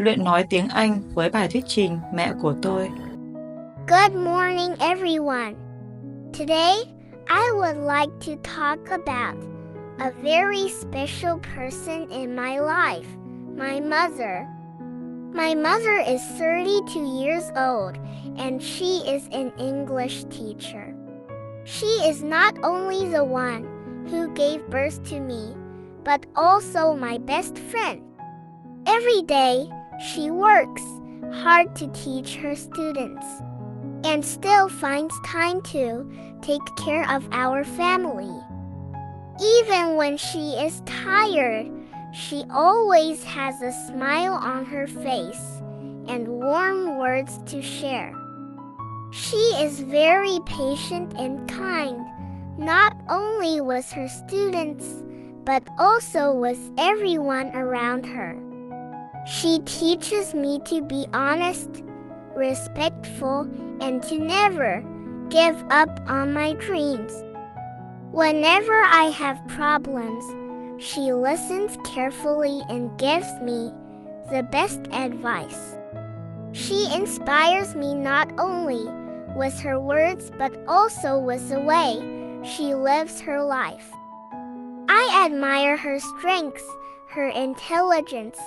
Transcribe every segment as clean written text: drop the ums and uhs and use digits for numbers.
Luyện nói tiếng Anh với bài thuyết trình Mẹ của tôi. Good morning, everyone. Today, I would like to talk about a very special person in my life, my mother. My mother is 32 years old, and she is an English teacher. She is not only the one who gave birth to me, but also my best friend. Every day, she works hard to teach her students, and still finds time to take care of our family. Even when she is tired, she always has a smile on her face and warm words to share. She is very patient and kind, not only with her students, but also with everyone around her. She teaches me to be honest, respectful, and to never give up on my dreams. Whenever I have problems, she listens carefully and gives me the best advice. She inspires me not only with her words but also with the way she lives her life. I admire her strength, her intelligence,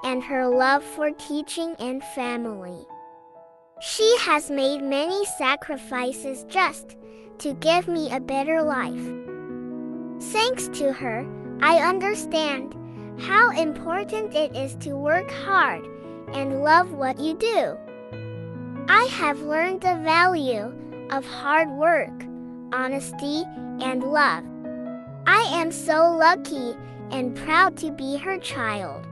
and her love for teaching and family. She has made many sacrifices just to give me a better life. Thanks to her, I understand how important it is to work hard and love what you do. I have learned the value of hard work, honesty, and love. I am so lucky and proud to be her child.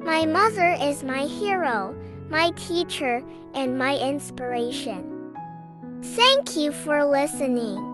My mother is my hero, my teacher, and my inspiration. Thank you for listening.